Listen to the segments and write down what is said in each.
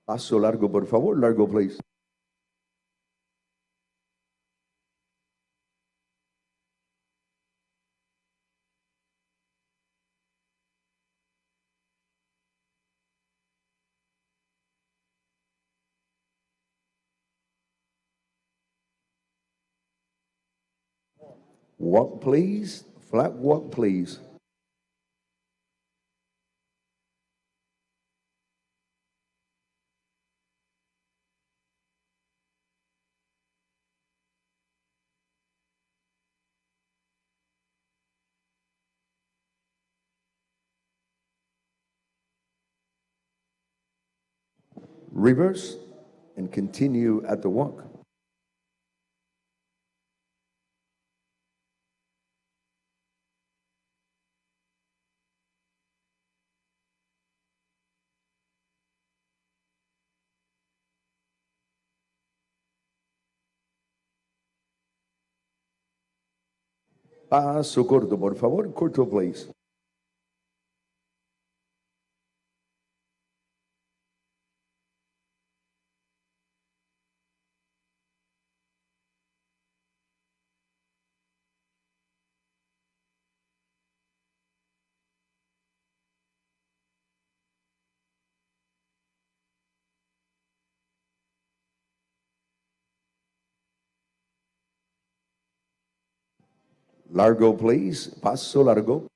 Paso largo, por favor. Largo, please. Walk, please. Flat walk, please. Reverse and continue at the walk. Paso corto, por favor. Corto, please. Largo, please. Paso largo.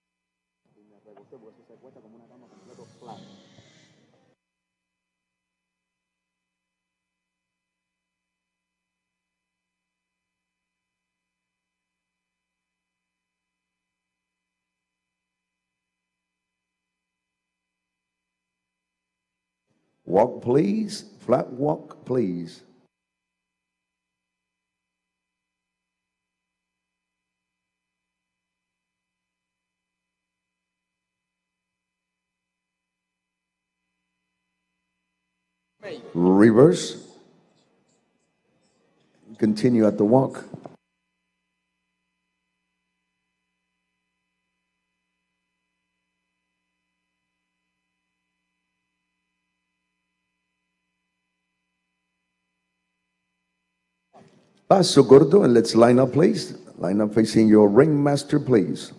Walk, please. Flat walk, please. Reverse. Continue at the walk. Paso corto, and let's line up, please. Line up facing your ringmaster, please.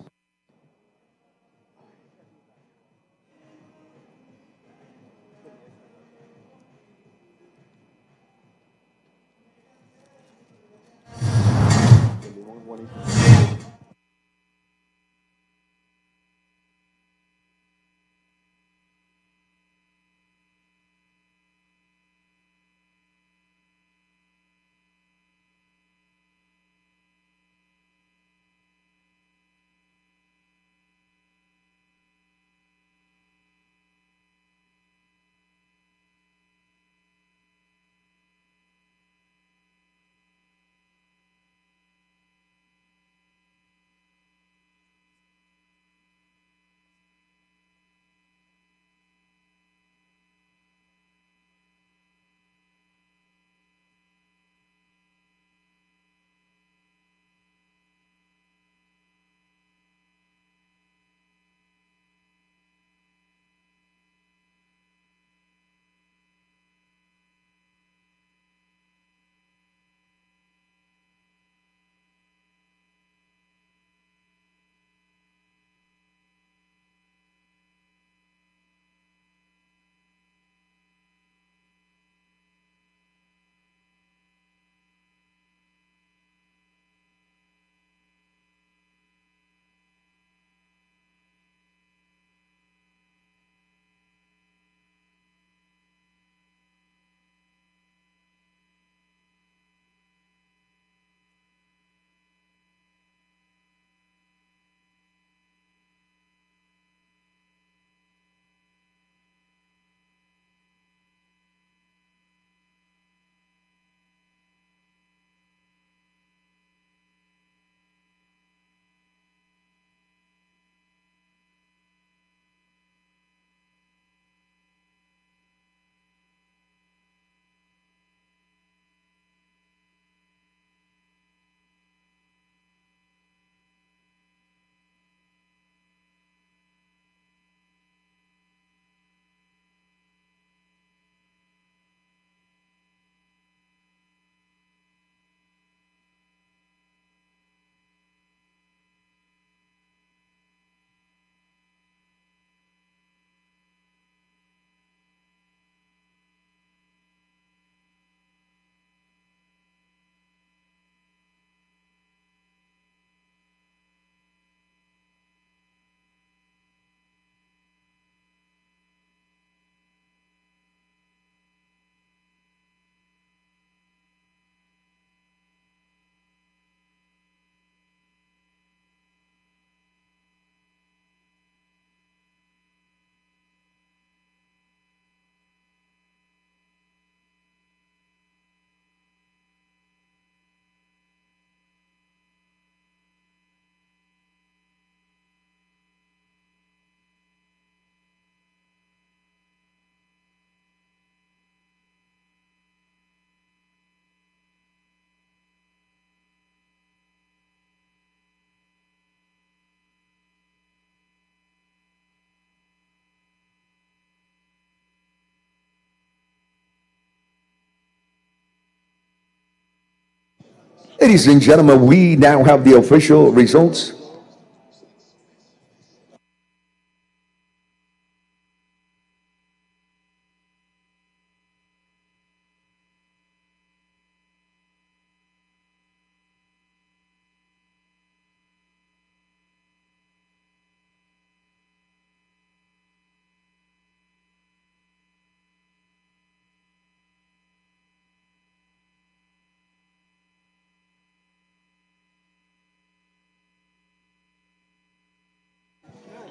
Ladies and gentlemen, we now have the official results.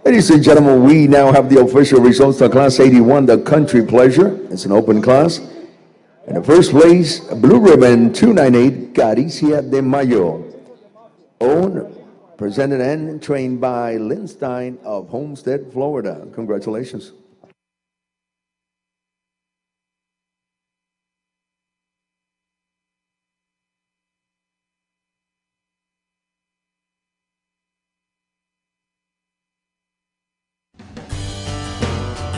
Ladies and gentlemen, we now have the official results for Class 81, the Country Pleasure. It's an open class. In the first place, Blue Ribbon 298, Caricia de Mayo. Owned, presented, and trained by Lynn Stein of Homestead, Florida. Congratulations.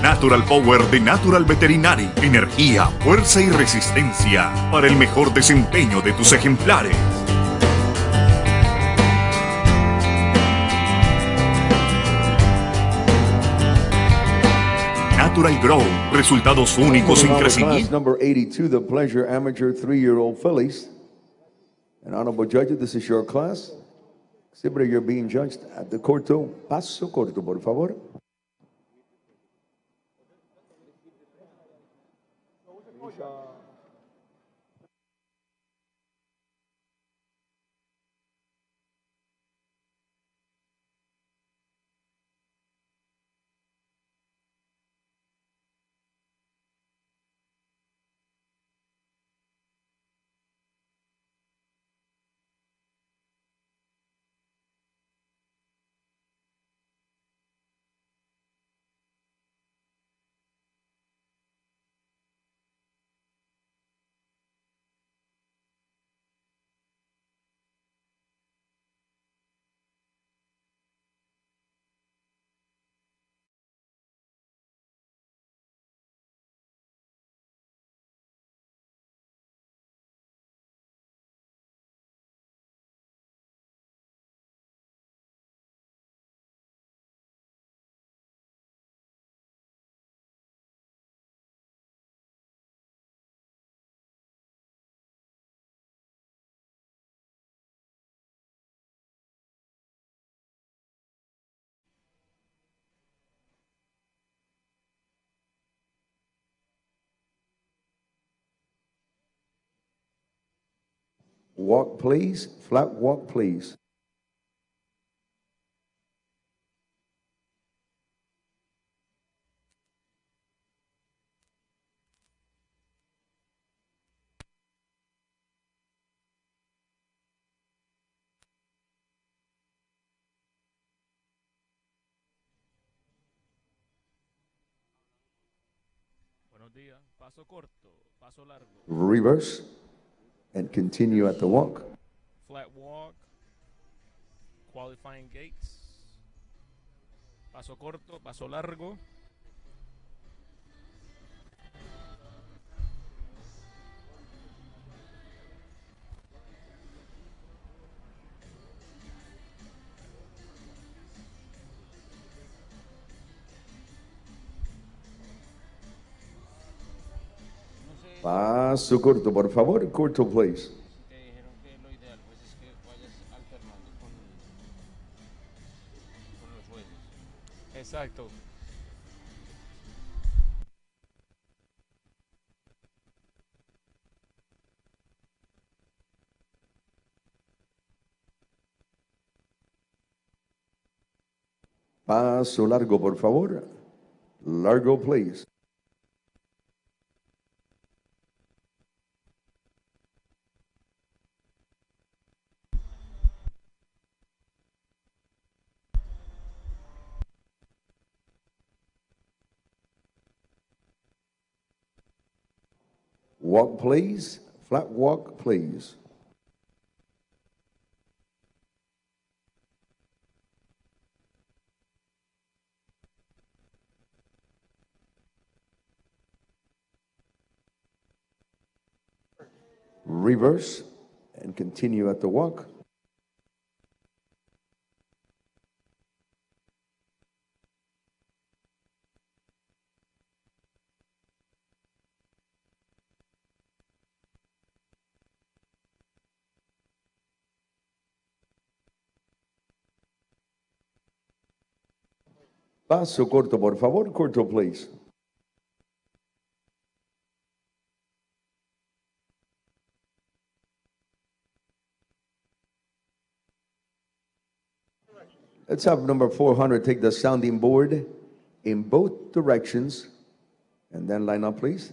Natural Power de Natural Veterinary. Energía, fuerza y resistencia para el mejor desempeño de tus ejemplares. Natural Grow. Resultados únicos en crecimiento. Number 82, the Pleasure Amateur 3-year-old fillies. And honorable judges, this is your class. Siempre you're being judged at the corto. Paso corto, por favor. Walk, please. Flat walk, please. Buenos días. Paso corto, paso largo. Reverse and continue at the walk. Flat walk. Qualifying gates. Paso corto, paso largo. Paso corto, por favor. Corto, please. Te dijeron que lo ideal pues es que vayas alternando con los jueces. Exacto. Paso largo, por favor. Largo, please. Walk, please. Flat walk, please. Reverse and continue at the walk. Paso corto, por favor, corto, please. Let's have number 400 take the sounding board in both directions and then line up, please.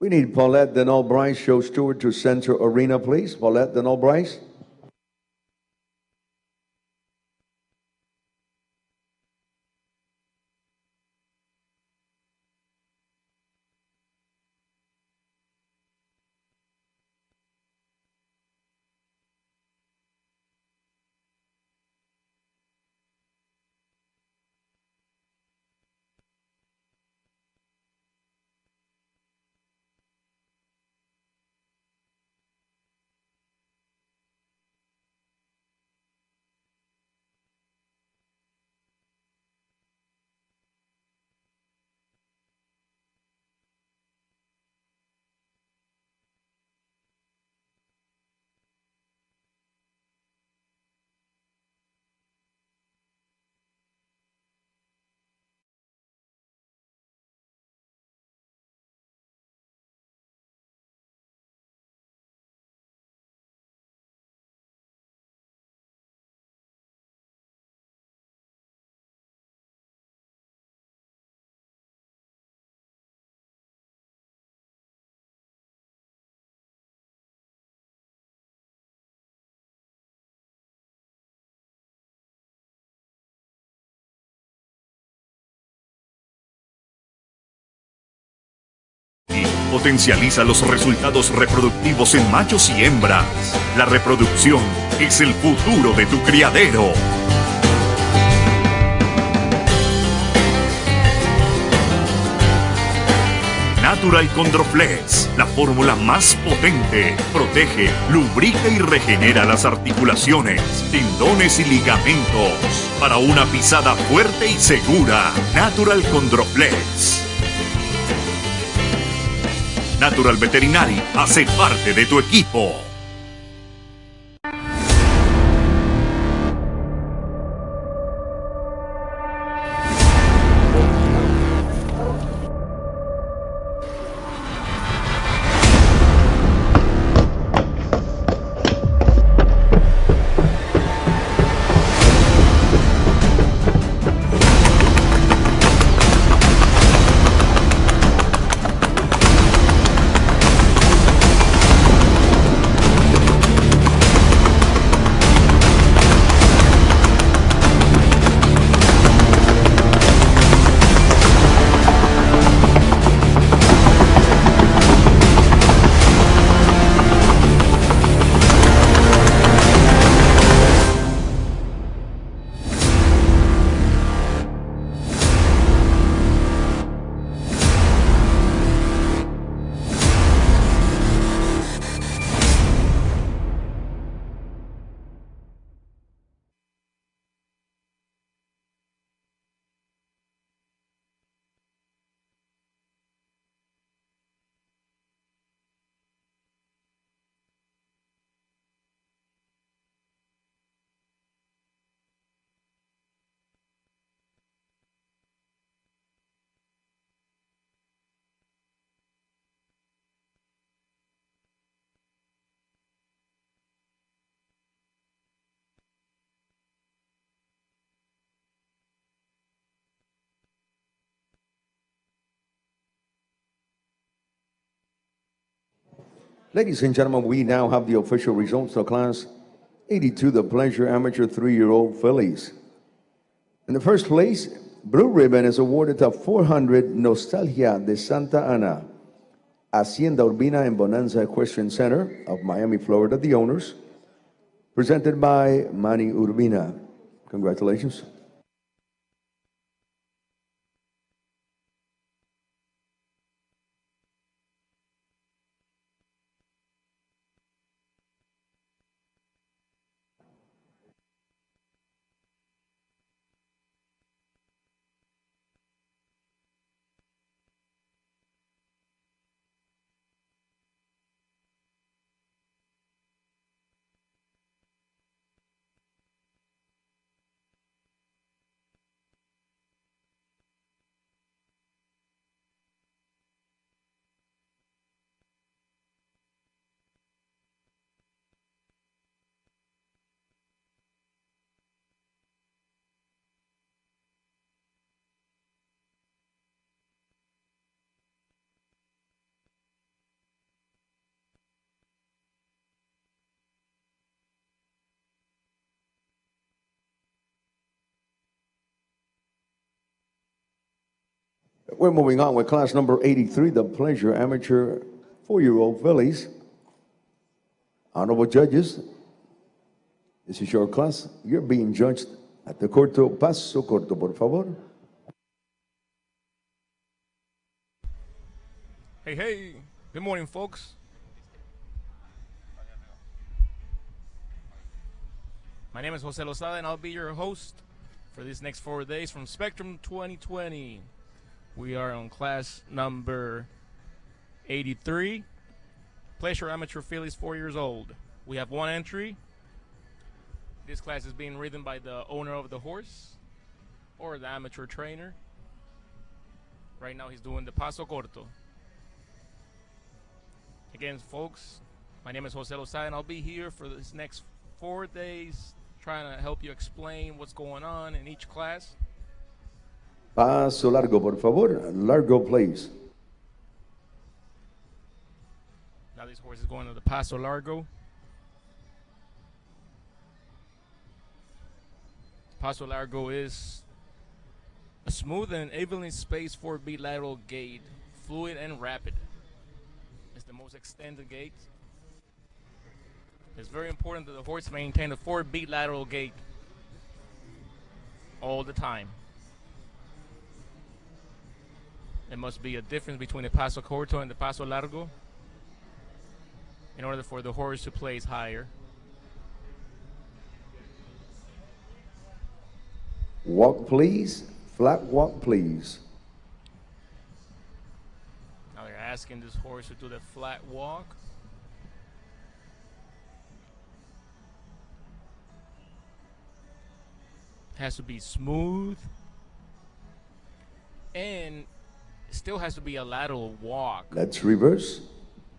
We need Paulette Denal Bryce, show steward to center arena, please. Paulette Denal Bryce. Potencializa los resultados reproductivos en machos y hembras. La reproducción es el futuro de tu criadero. Natural Condroflex, la fórmula más potente, protege, lubrica y regenera las articulaciones, tendones y ligamentos para una pisada fuerte y segura. Natural Condroflex. Natural Veterinary hace parte de tu equipo. Ladies and gentlemen, we now have the official results of Class 82, the Pleasure Amateur 3-year-old fillies. In the first place, Blue Ribbon is awarded to 400 Nostalgia de Santa Ana, Hacienda Urbina and Bonanza Equestrian Center of Miami, Florida, the owners, presented by Manny Urbina. Congratulations. We're moving on with class number 83, the Pleasure Amateur 4-year-old fillies. Honorable judges, this is your class. You're being judged at the corto. Paso corto, por favor. Hey, good morning, folks. My name is Jose Lozada, and I'll be your host for these next 4 days from Spectrum 2020. We are on class number 83, Pleasure Amateur fillies 4 years old. We have 1 entry. This class is being ridden by the owner of the horse or the amateur trainer. Right now he's doing the Paso Corto. Again, folks, my name is Jose Lozada, and I'll be here for this next 4 days trying to help you explain what's going on in each class. Paso largo, por favor. Largo, please. Now this horse is going to the Paso Largo. Paso Largo is a smooth and evenly spaced 4-beat lateral gait, fluid and rapid. It's the most extended gait. It's very important that the horse maintain a 4-beat lateral gait all the time. There must be a difference between the Paso Corto and the Paso Largo in order for the horse to place higher. Walk, please. Flat walk, please. Now they're asking this horse to do the flat walk. Has to be smooth. And still has to be a lateral walk. Let's reverse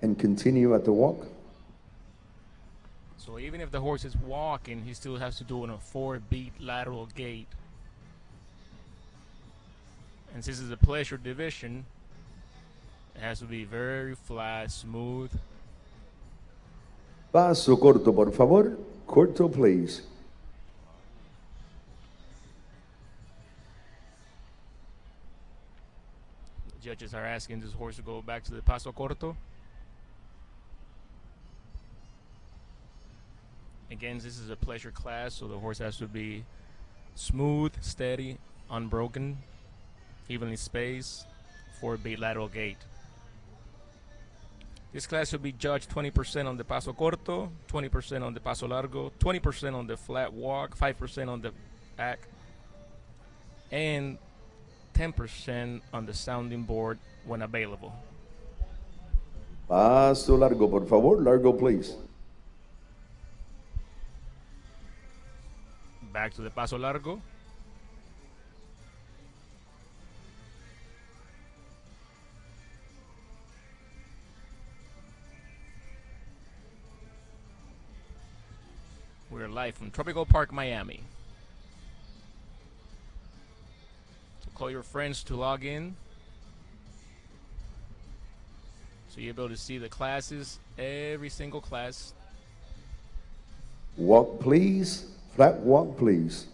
and continue at the walk. So even if the horse is walking, he still has to do it in a 4-beat lateral gait. And since it's a pleasure division, it has to be very flat, smooth. Paso corto, por favor. Corto, please. Judges are asking this horse to go back to the Paso Corto. Again, this is a pleasure class, so the horse has to be smooth, steady, unbroken, evenly spaced, 4-beat lateral gait. This class will be judged 20% on the Paso Corto, 20% on the Paso Largo, 20% on the flat walk, 5% on the back, and 10% on the sounding board when available. Paso largo, por favor. Largo, please. Back to the Paso Largo. We're live from Tropical Park, Miami. So call your friends to log in So you're able to see the classes, every single class. Walk, please. Flat walk, please.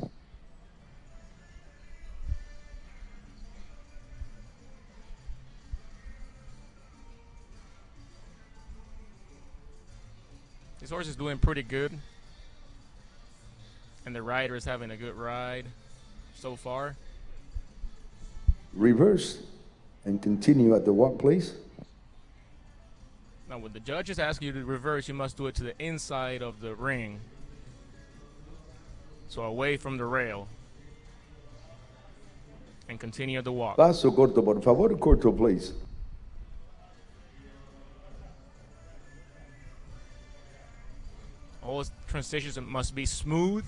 This horse is doing pretty good. And the rider is having a good ride so far. Reverse and continue at the walk, please. Now, when the judges ask you to reverse, you must do it to the inside of the ring. So away from the rail. And continue the walk. Paso corto, por favor, corto, please. All transitions must be smooth.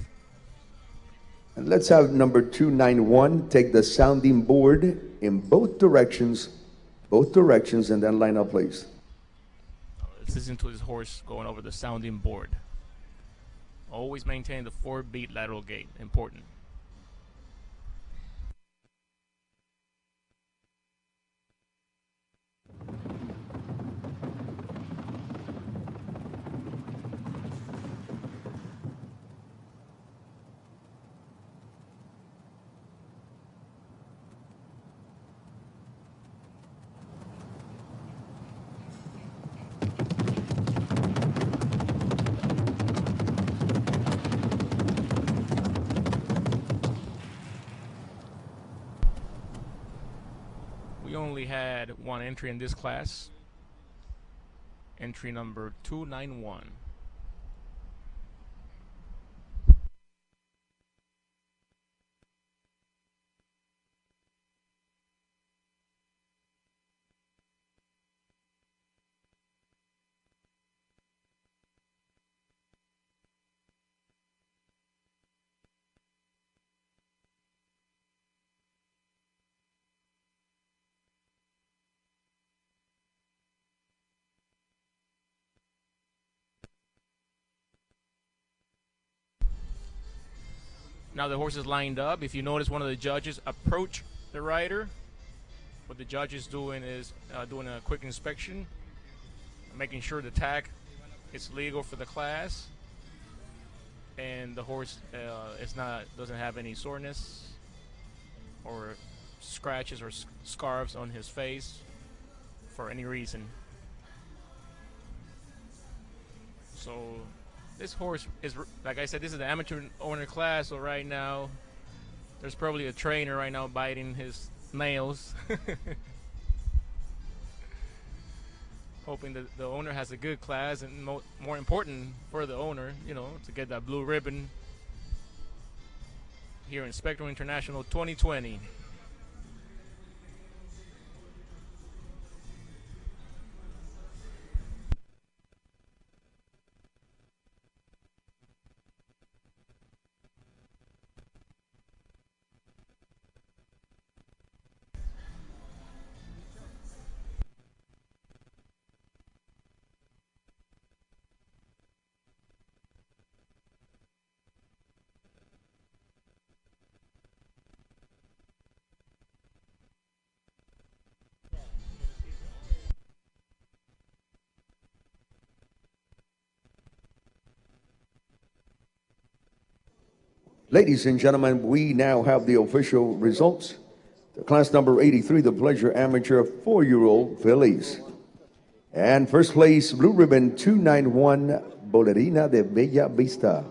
And let's have number 291 take the sounding board in both directions, and then line up, please. Let's listen to his horse going over the sounding board. Always maintain the 4-beat lateral gait. Important. We only had one entry in this class. Entry number 291. Now the horse is lined up. If you notice, one of the judges approach the rider. What the judge is doing is doing a quick inspection, making sure the tack is legal for the class, and the horse doesn't have any soreness or scratches or scarves on his face for any reason. So this horse is, like I said, this is the amateur owner class, so right now there's probably a trainer right now biting his nails. Hoping that the owner has a good class, and more important for the owner, to get that blue ribbon here in Spectrum International 2020. Ladies and gentlemen, we now have the official results. The class number 83, the Pleasure Amateur 4-year-old fillies. And first place, Blue Ribbon 291, Bolerina de Bella Vista.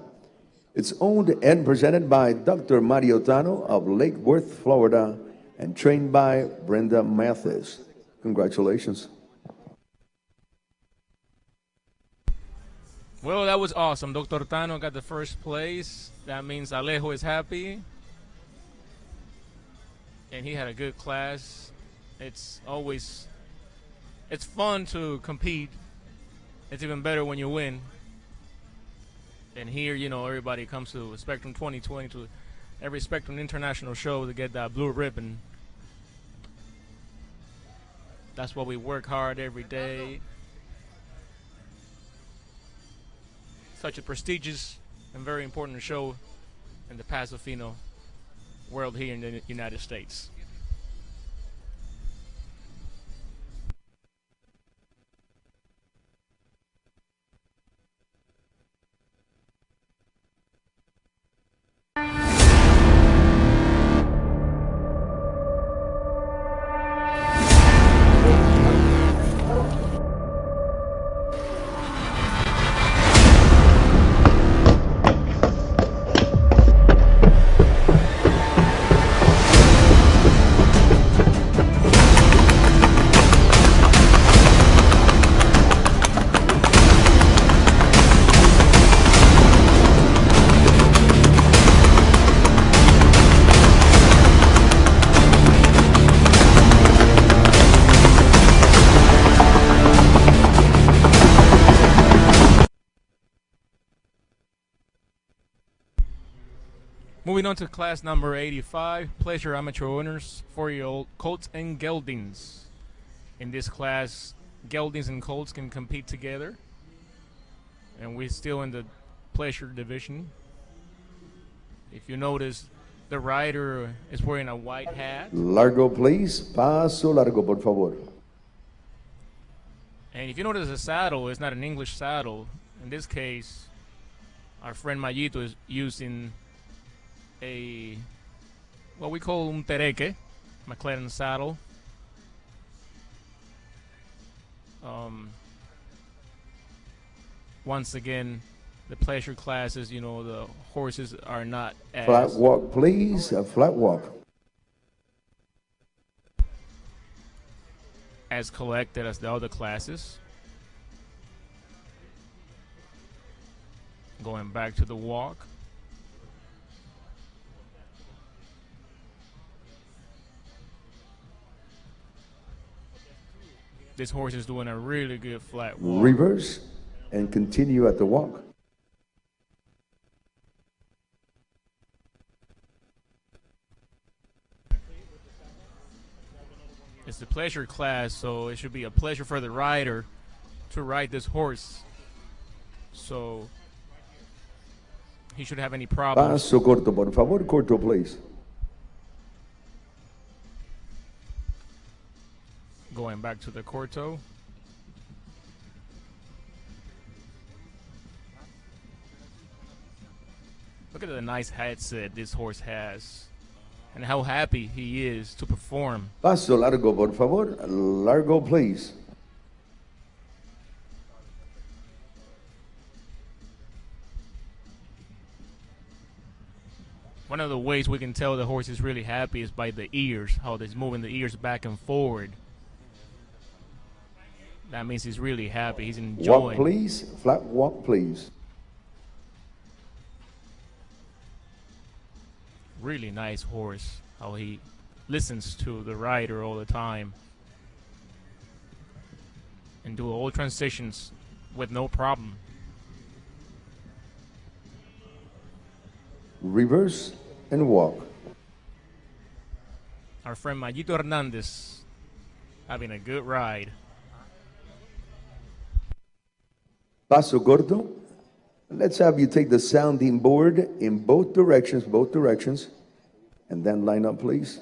It's owned and presented by Dr. Mario Tano of Lake Worth, Florida, and trained by Brenda Mathis. Congratulations. Well, that was awesome. Dr. Tano got the first place. That means Alejo is happy. And he had a good class. It's fun to compete. It's even better when you win. And here, everybody comes to Spectrum 2020, to every Spectrum International show to get that blue ribbon. That's why we work hard every day. Such a prestigious and very important show in the Paso Fino world here in the United States. Moving on to class number 85, Pleasure Amateur Owners, 4-year-old Colts and Geldings. In this class, Geldings and Colts can compete together, and we're still in the Pleasure division. If you notice, the rider is wearing a white hat. Largo, please. Paso largo, por favor. And if you notice the saddle, it's not an English saddle. In this case, our friend Mayito is using a, what we call un tereque, McLaren saddle. Once again, the pleasure classes, the horses are not as Flat walk, please. A flat walk. as collected as the other classes. Going back to the walk. This horse is doing a really good flat walk. Reverse and continue at the walk. It's the pleasure class, so it should be a pleasure for the rider to ride this horse. So he shouldn't have any problems. Paso corto, por favor. Corto, please. Going back to the Corto. Look at the nice headset this horse has and how happy he is to perform. Paso largo, por favor. Largo, please. One of the ways we can tell the horse is really happy is by the ears, how he's moving the ears back and forward. That means he's really happy. He's enjoying. Walk, please. Flat walk, please. Really nice horse. How he listens to the rider all the time. And do all transitions with no problem. Reverse and walk. Our friend Mayito Hernandez having a good ride. Paso corto. Let's have you take the sounding board in both directions, and then line up, please.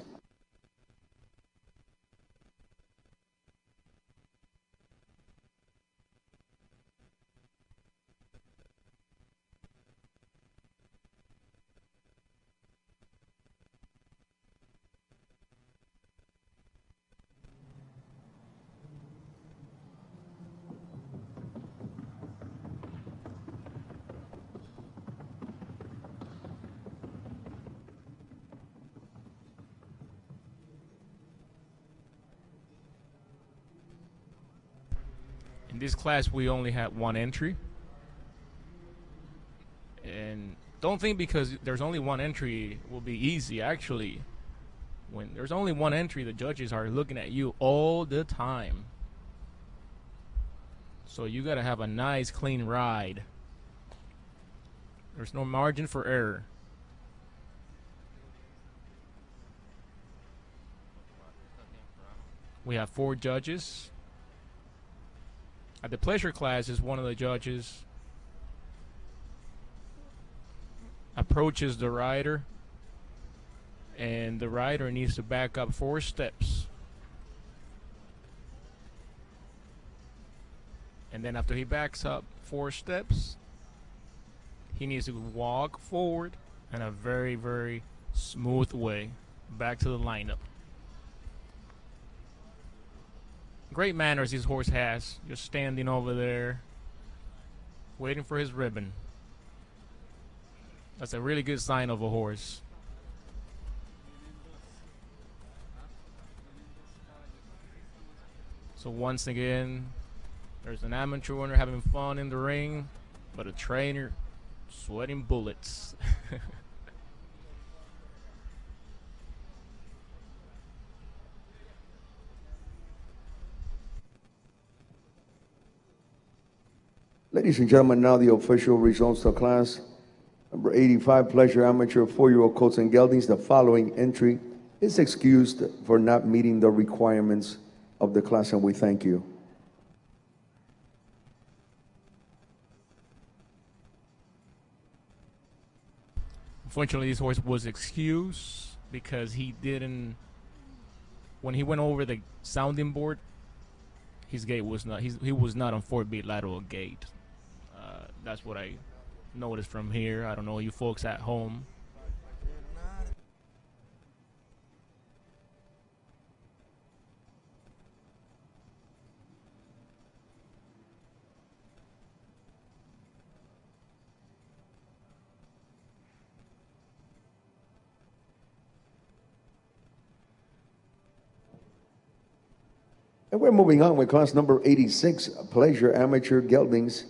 In this class, we only had one entry. And don't think because there's only one entry it will be easy. Actually, when there's only one entry, the judges are looking at you all the time. So you got to have a nice, clean ride. There's no margin for error. We have 4 judges. At the pleasure classes, one of the judges approaches the rider, and the rider needs to back up 4 steps. And then after he backs up 4 steps, he needs to walk forward in a very, very smooth way back to the lineup. Great manners this horse has, just standing over there, waiting for his ribbon. That's a really good sign of a horse. So once again, there's an amateur owner having fun in the ring, but a trainer sweating bullets. Ladies and gentlemen, now the official results of class Number 85, Pleasure Amateur 4-year-old Colts and Geldings. The following entry is excused for not meeting the requirements of the class, and we thank you. Unfortunately, this horse was excused because he didn't. When he went over the sounding board, his gait was not. He was not on 4-beat lateral gait. That's what I noticed from here. I don't know you folks at home. And we're moving on with class number 86, Pleasure Amateur Geldings,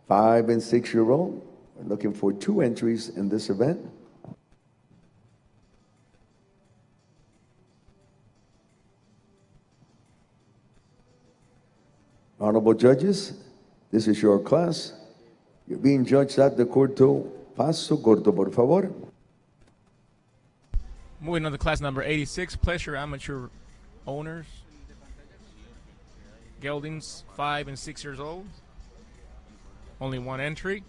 5 and 6-year-old. We're looking for 2 entries in this event. Honorable judges, this is your class. You're being judged at the Corto. Paso corto, por favor. Moving on to class number 86, Pleasure Amateur Owners. Geldings, 5 and 6 years old. Only 1 entry.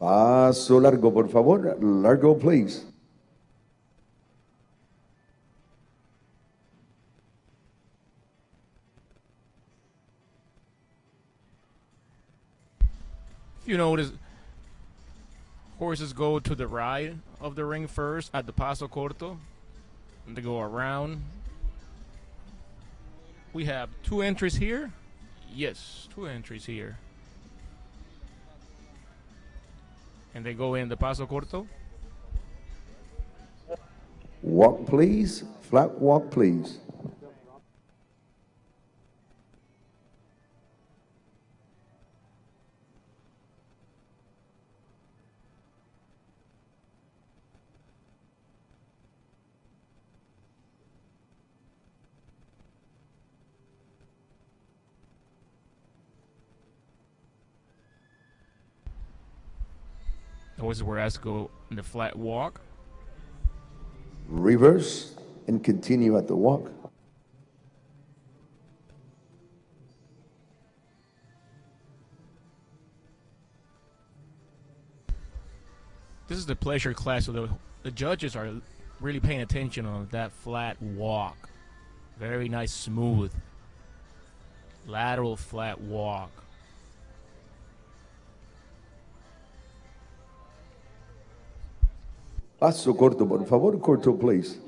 Paso largo, por favor. Largo, please. If you notice, horses go to the right of the ring first at the Paso Corto, and they go around. We have 2 entries here. Yes, 2 entries here. And they go in the Paso Corto. Walk, please. Flat walk, please. The horses were asked to go in the flat walk. Reverse and continue at the walk. This is the pleasure class, so the judges are really paying attention on that flat walk. Very nice, smooth, lateral flat walk. Paso corto, por favor. Corto, please.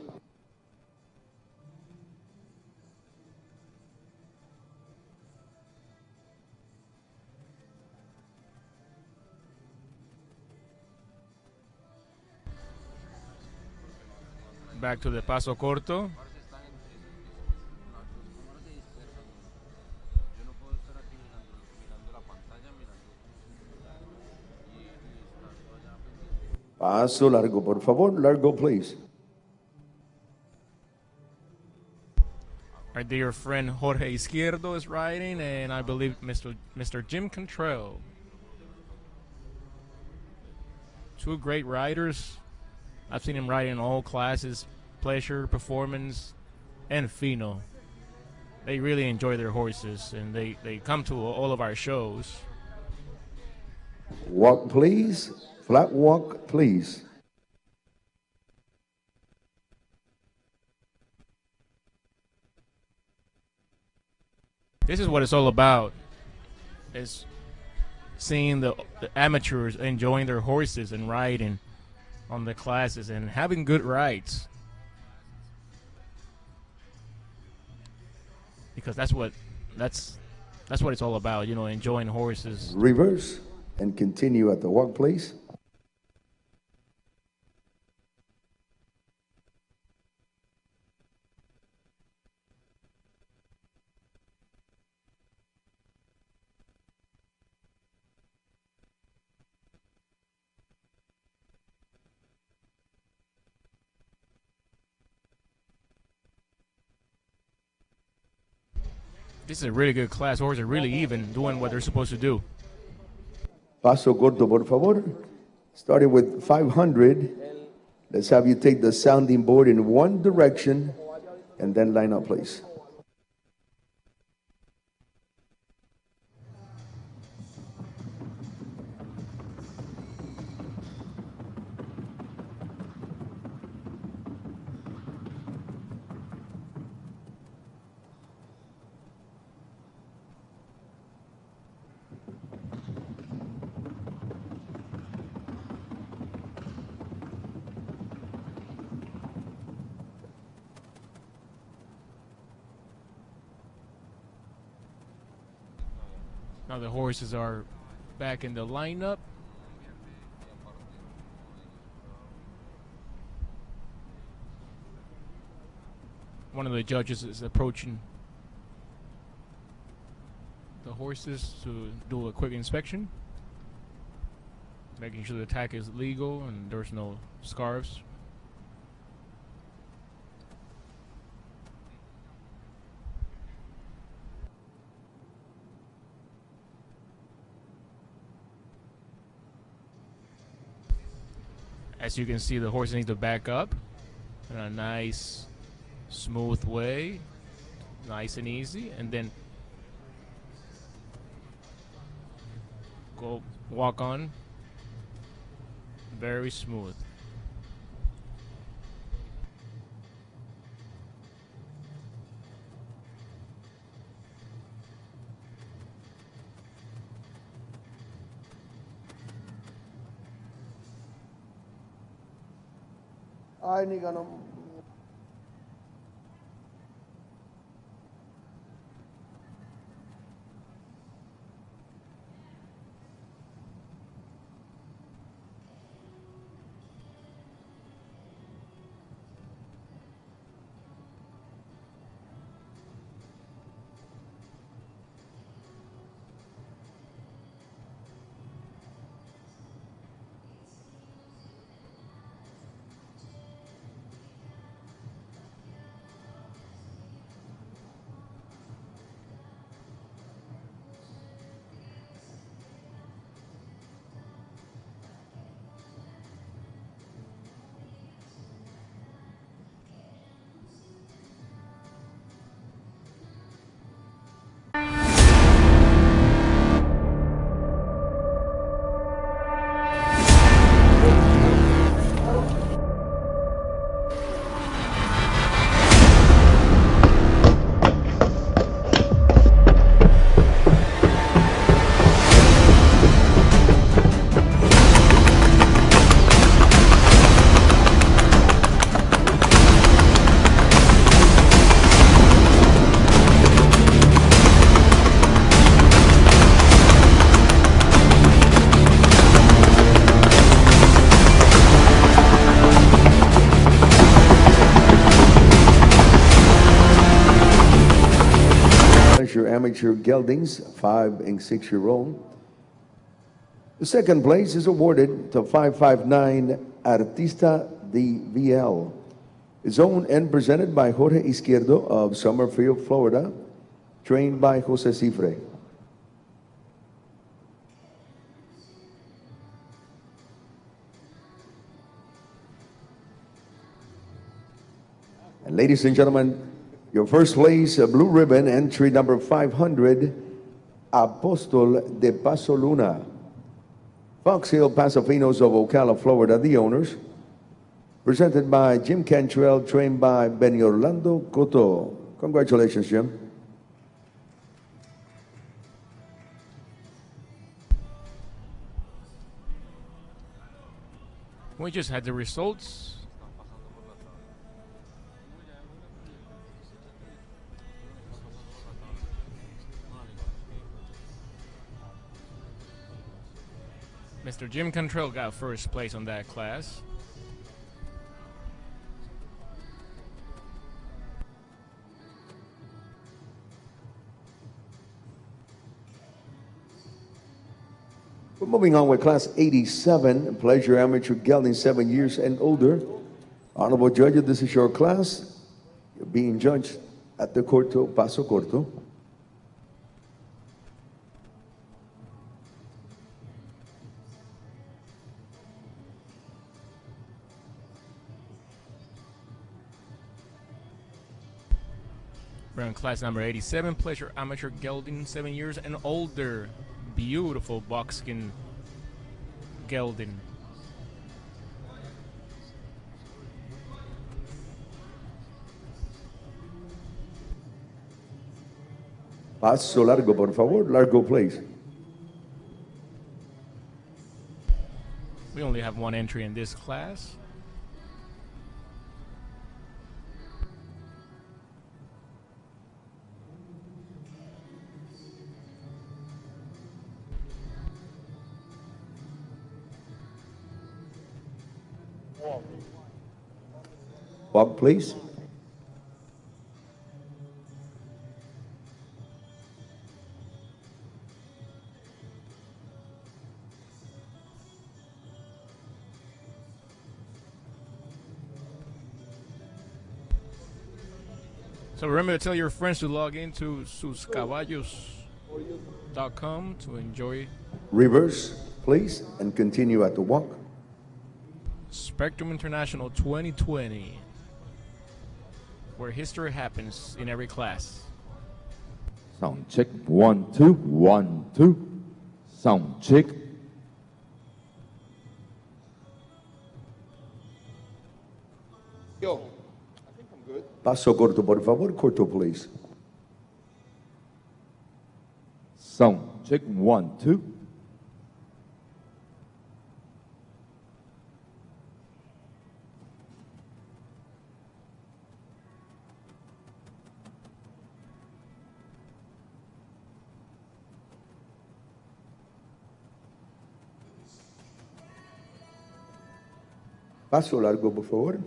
Back to the Paso Corto. Paso largo, por favor. Largo, please. Our dear friend Jorge Izquierdo is riding, and I believe Mr. Jim Cantrell. 2 great riders. I've seen him ride in all classes, pleasure, performance, and Fino. They really enjoy their horses, and they come to all of our shows. Walk, please. Flat walk, please. This is what it's all about, is seeing the amateurs enjoying their horses and riding on the classes and having good rides. Because that's what it's all about, enjoying horses. Reverse and continue at the walk, please. This is a really good class. Horses are really even doing what they're supposed to do. Paso corto, por favor. Starting with 500. Let's have you take the sounding board in one direction and then line up, please. Now the horses are back in the lineup. One of the judges is approaching the horses to do a quick inspection, making sure the attack is legal and there's no scarves. As you can see, the horse needs to back up in a nice, smooth way, nice and easy, and then go walk on, very smooth. Ay, ni ganun. Your amateur geldings, 5 and 6-year-old. The second place is awarded to 559 Artista de VL. It's owned and presented by Jorge Izquierdo of Summerfield, Florida, trained by Jose Cifre. And ladies and gentlemen, your first place, blue ribbon, entry number 500, Apostol de Paso Luna. Fox Hill Pasafinos of Ocala, Florida, the owners. Presented by Jim Cantrell, trained by Benny Orlando Cotto. Congratulations, Jim. We just had the results. Mr. Jim Cantrell got first place on that class. We're moving on with class 87, pleasure amateur gelding 7 years and older. Honorable judges, this is your class. You're being judged at the Corto, Paso Corto. We're in class number 87, pleasure amateur gelding, 7 years and older. Beautiful buckskin gelding. Paso largo, por favor. Largo, please. We only have one entry in this class. Walk, please. So remember to tell your friends to log into suscaballos.com to enjoy Reverse, please, and continue at the walk. Spectrum International 2020, where history happens in every class. Sound check. 1, 2, 1, 2. Sound check. Paso corto, por favor. Corto, please. Sound check. 1, 2. Paso largo, por favor.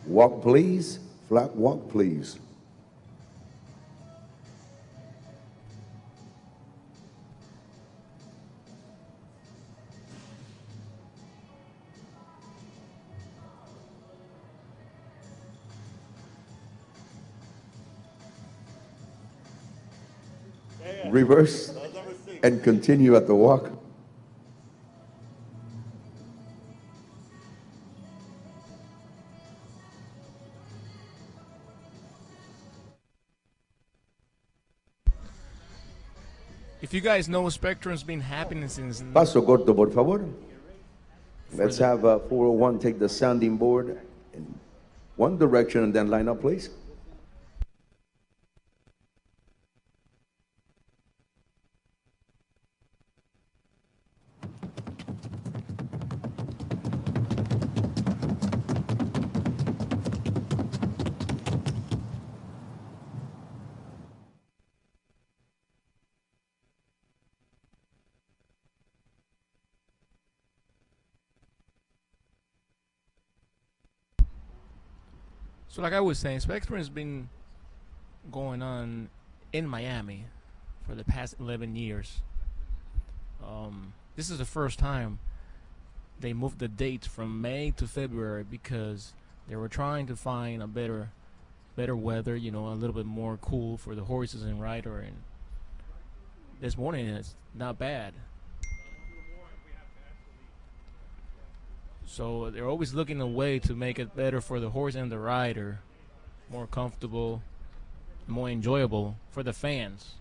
Walk, please. Flat walk, please. Reverse and continue at the walk. If you guys know, Spectrum's been happening since Paso corto, por favor. Let's have 401 take the sounding board in one direction and then line up, please. So like I was saying, Spectrum has been going on in Miami for the past 11 years. This is the first time they moved the date from May to February because they were trying to find a better weather, you know, a little bit more cool for the horses and rider. And this morning it's not bad. So they're always looking a way to make it better for the horse and the rider, more comfortable, more enjoyable for the fans.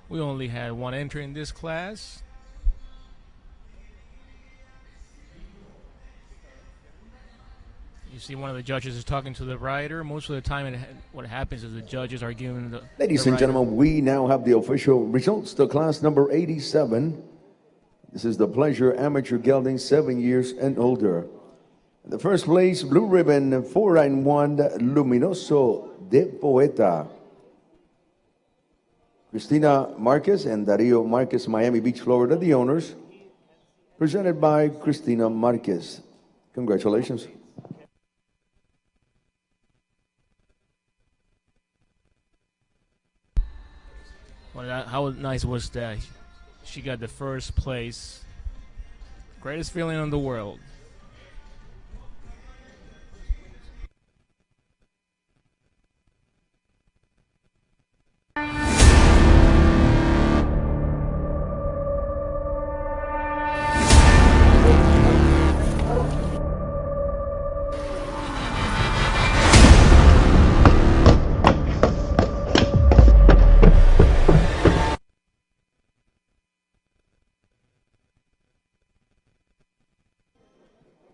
We only had one entry in this class. You see one of the judges is talking to the rider. Most of the time, what happens is the judges are giving the Ladies the and rider- gentlemen, we now have the official results to class number 87. This is the Pleasure Amateur Gelding, 7 years and older. In the first place, Blue Ribbon 491 Luminoso de Poeta. Cristina Marquez and Dario Marquez, Miami Beach, Florida, the owners. Presented by Cristina Marquez. Congratulations. How nice was that? She got the first place. Greatest feeling in the world.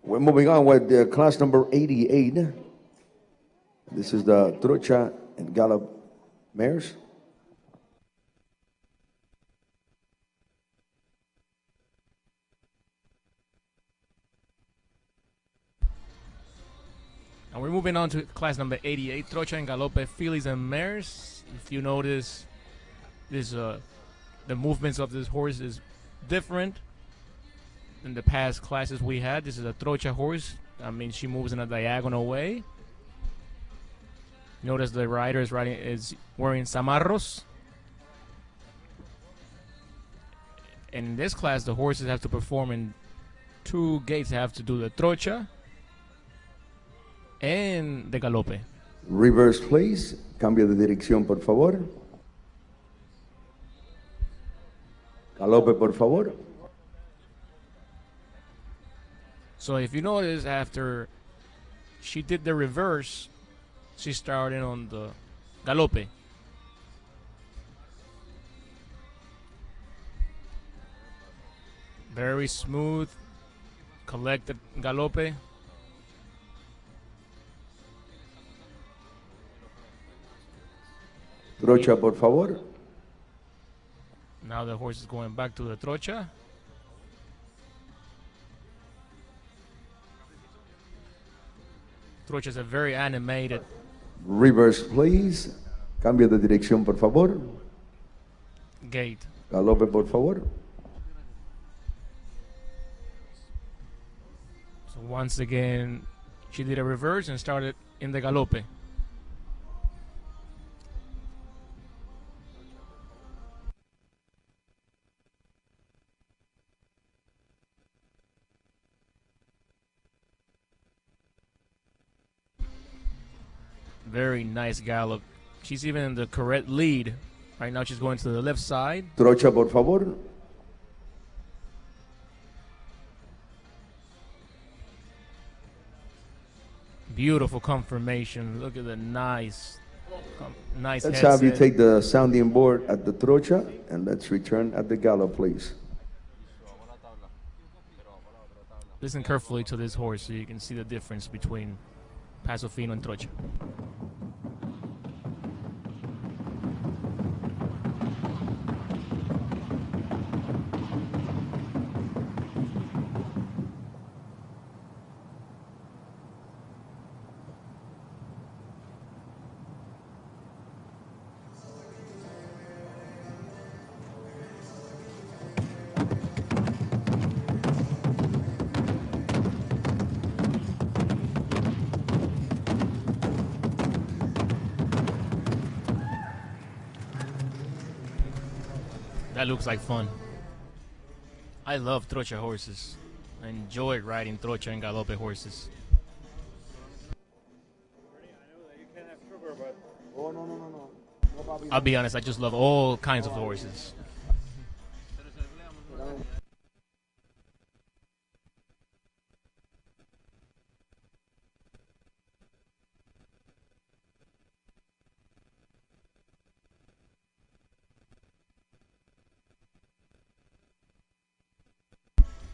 We're moving on with class number 88. This is the Trocha and Gallop mares. And we're moving on to class number 88, Trocha and Galope fillies and mares. If you notice, the movements of this horse is different than the past classes we had. This is a Trocha horse. I mean, she moves in a diagonal way. Notice the rider is wearing zamarros. And in this class, the horses have to perform in two gaits. They have to do the Trocha and the Galope. Reverse, please. Cambio de dirección, por favor. Galope, por favor. So if you notice, after she did the reverse, she started on the Galope. Very smooth, collected Galope. Trocha, por favor. Now the horse is going back to the Trocha. Trocha is a very animated Reverse, please. Cambio de dirección, por favor. gait. Galope, por favor. So once again, she did a reverse and started in the Galope. Very nice gallop. She's even in the correct lead. Right now she's going to the left side. Trocha, por favor. Beautiful confirmation. Look at the nice Let's headset. have you take the sounding board at the Trocha and let's return at the Gallop, please. Listen carefully to this horse so you can see the difference between Paso Fino and Trocha. That looks like fun. I love Trocha horses. I enjoy riding Trocha and Galope horses. I'll be honest, I just love all kinds of horses.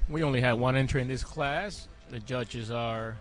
We only had one entry in this class. The judges are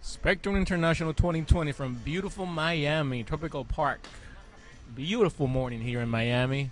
Spectrum International 2020 from beautiful Miami, Tropical Park. Beautiful morning here in Miami.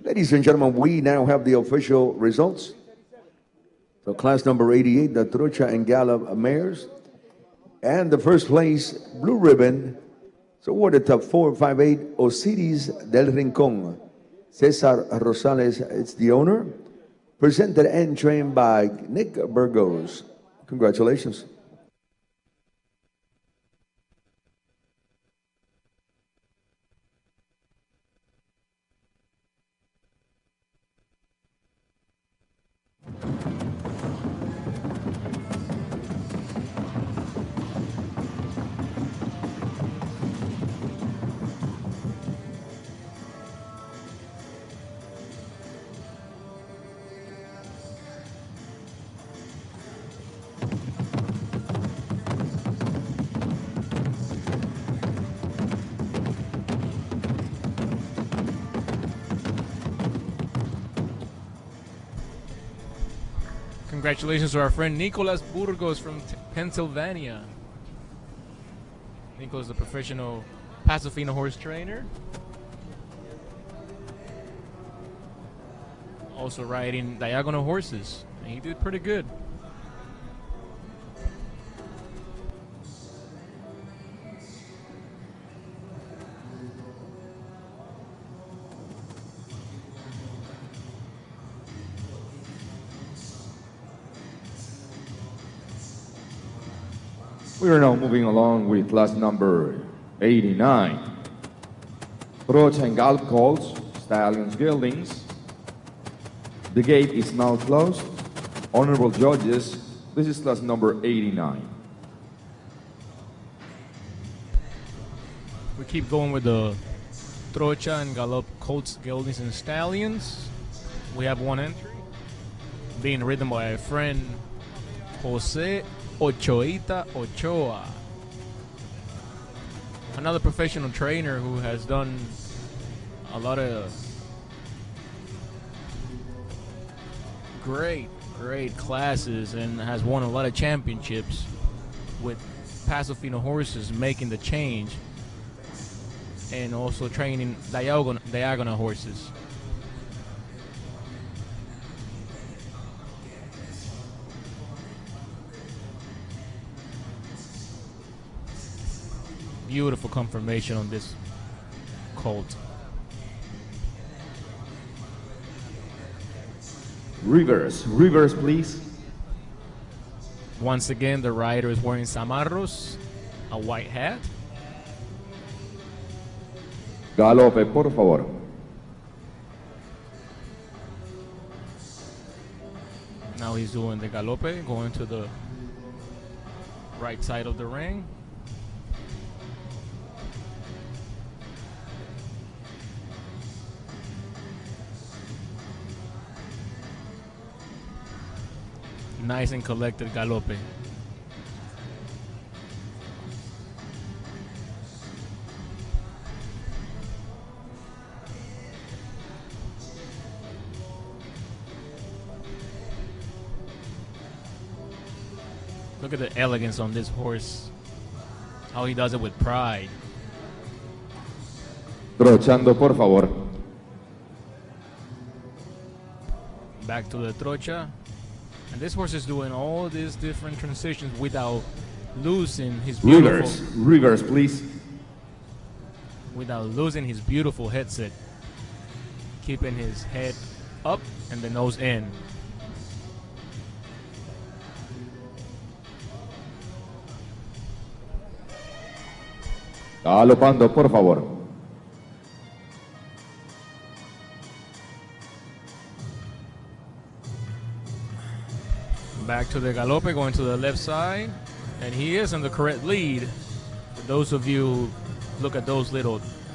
Ladies and gentlemen, we now have the official results. So class number 88, the Trocha and Gallup mares. And the first place, blue ribbon, is awarded to 458 Osiris del Rincon. Cesar Rosales is the owner. Presented and trained by Nick Burgos. Congratulations. Congratulations to our friend Nicolas Burgos from Pennsylvania. Nico is a professional Paso Fino horse trainer. Also riding diagonal horses, and he did pretty good. We are now moving along with class number 89. Trocha and Gallup colts, stallions, geldings. The gate is now closed. Honorable judges, this is class number 89. We keep going with the Trocha and Gallup colts, geldings, and stallions. We have one entry being ridden by a friend Jose Ochoita Ochoa, another professional trainer who has done a lot of great classes and has won a lot of championships with Paso Fino horses, making the change, and also training diagonal horses. Beautiful confirmation on this colt. Reverse, please. Once again, the rider is wearing zamarros, a white hat. Galope, por favor. Now he's doing the galope, going to the right side of the ring. Nice and collected galope. Look at the elegance on this horse. How he does it with pride. Trochando, por favor. Back to the trocha. And this horse is doing all these different transitions without losing his Reverse, reverse, please. without losing his beautiful headset. Keeping his head up and the nose in. Galopando, por favor. Back to the galope, going to the left side. And he is in the correct lead. For those of you who look at those little